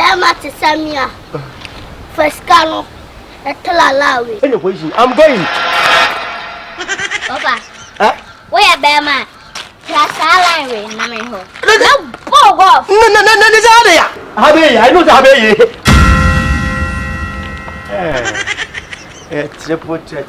Bema to Samia. First cano. Etala in your position. I'm going. Papa. Huh? Where Bema? Class line, Namaho. No, Bob. No, I know the it's triple check.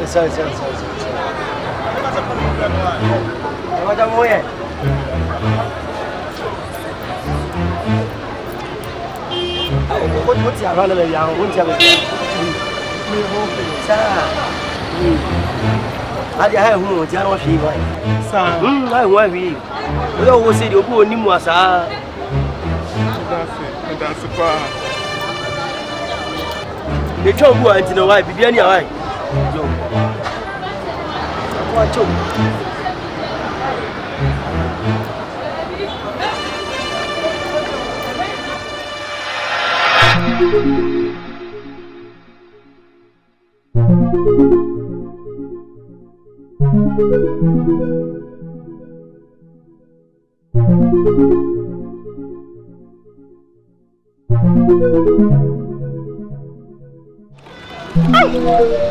Sorry. What am I? What's your run of the young? What's your I have who General Fever. I want me. We always say you go Nimwasa. That's a bar. The job went in a while, be any eye. Watch out.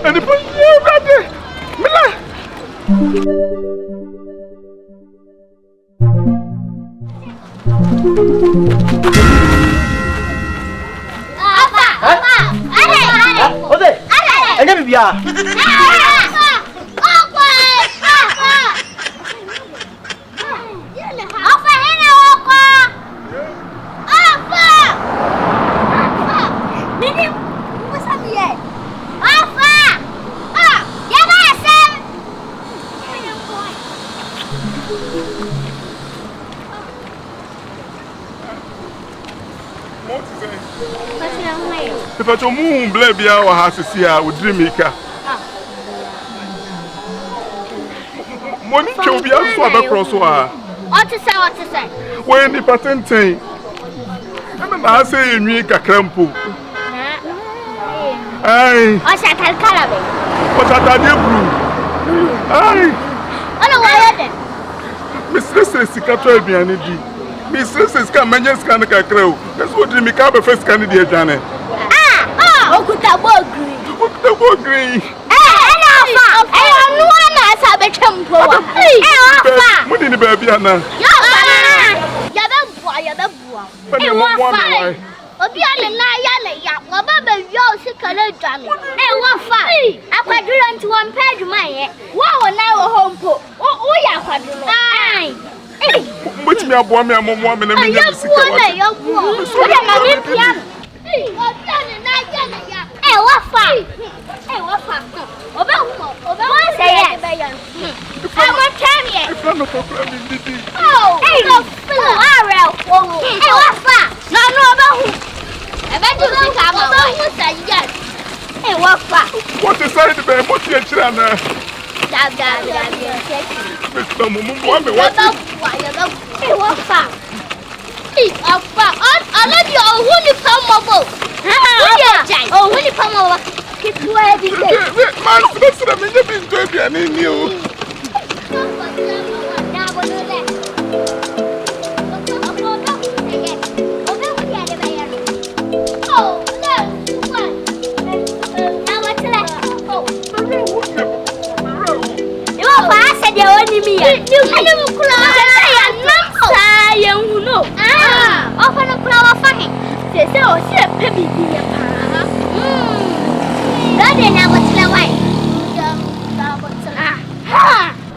And the police are ready. If I told you, baby, I was to see her with Dreamica. Money can be also a cross. What to say? When the patent thing. And I say you make a crampo. Aye. I shall tell Carabe. What are you blue? Aye. I don't want it. Mistress is Cato Bianidi. Mistress is Camanjas Canica Crow. That's what you make up a first candidate, Janet. Oh, could that work green? The book green. What in the baby, Anna? Which me a woman and woman and me. What is that? What is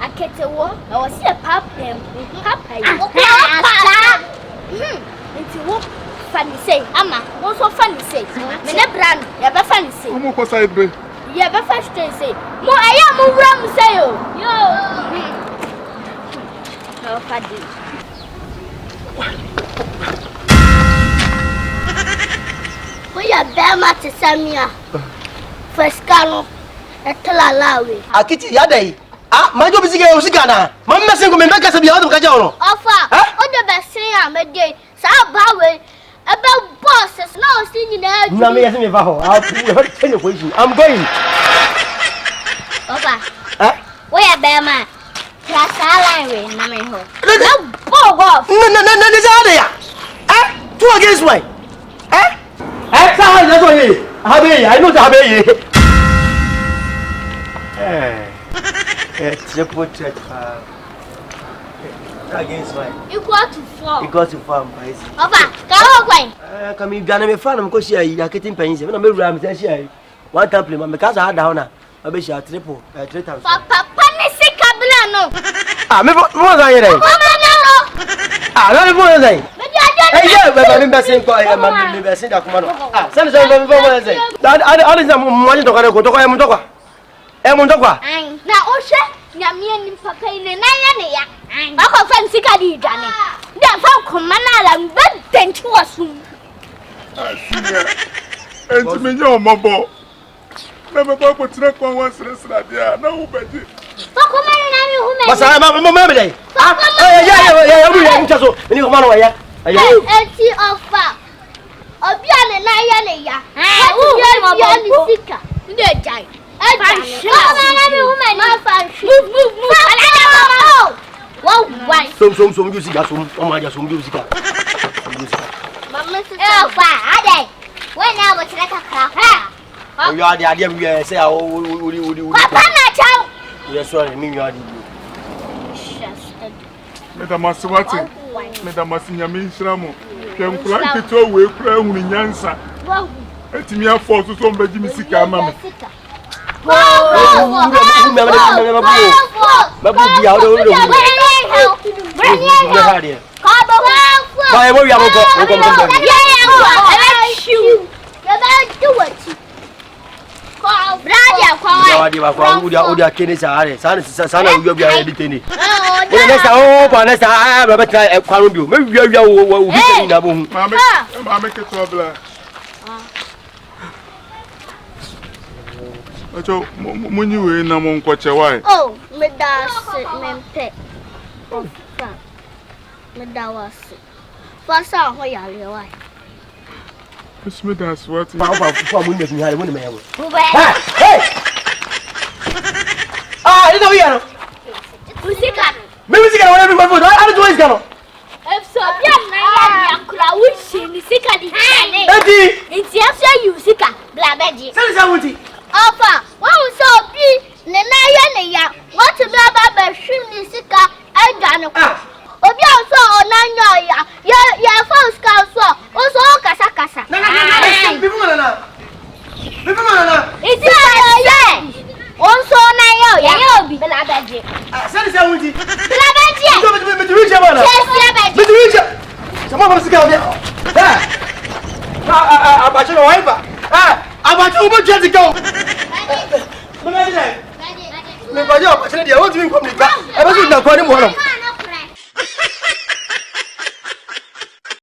Akete wo, I was here papa. It's wo funny say, ama, what's so funny say? Me ne brand, ya be funny say. Who ko side be? Ya be first say. Mo aya mo wura mo say yo. No fadi. We ya be ma te samia. First kanu, etla lawe. Akete ya dai. My job is to get Osigana. My message will make us be out of Kajano. Offer, what the best thing I'm a day. Sabawe about bosses now singing out. No, me, I'll tell you what I'm going. Offer, where Bama? Trasaline, Namaho. No, Bob. No, two against one. That's what you I know the triple threat against one. You got to fall. You got to farm. Offer, go away. Come in, Ghana, fan, because you are getting pennies. When I'm a ram, one time, because I had down a bishop triple, 3,000. Papa, sick cablano. More than I don't know. Yeah, but I'm embarrassing for a man. I'm embarrassing that command. Some say, I didn't want to go to Emondogwa. Na oshe nyamie ni papa ine na ya ne ya. Bako fancy kadi dwane. Dia fa komana la mbedenti wasum. Enti menye omabo. Na me ba ko tire kwa wan sresra dia na wo beji. Fa komana na mi hu me. Basa ma me dai. Ya obi ya mchaso. Ni komana wa ya. Enti ofa. Obi ane na ya ne ya. Ya ni sika. Ndi jai. Some music, some music. When I was like a craft, you are the idea we say, Papa, yes, sorry, me, you are Madam Maswati, Madam Masinyami Shramo, can crank it away, crown in Yansa. Let me have force to some Benjamin Sika, Mamma. Acho munyi we na mo nkwache why? Oh, me da se mempe. Oh, fa. Me da wase. Fa sa ho ya le why? Miss me das what? Pa mun me hare mun me yawo. Hey! Ah, ida wiya no. Musika. Me musika wala me phone. I do is gano. So bia na ya akura wo shini sika di hane. Edi. Nti aso you sika bla beji. Say wuti. Ofa, wa so bi ne na ya ne ya. What bla ba be shini sika aga no. Obi aso onanyo ya phone ska so. O so kasa. Na. Bibu mana. Iti ya. On so na ya obi bla beji. Say wuti. Bla beji. Me tu wiche bana. Me tu wiche. Sama ba sika obi. Abacho no wife. Abacho ubo jeti go. Me ba je abacho dia. What do you mean come ni ba? E ba su na ko ni mo no.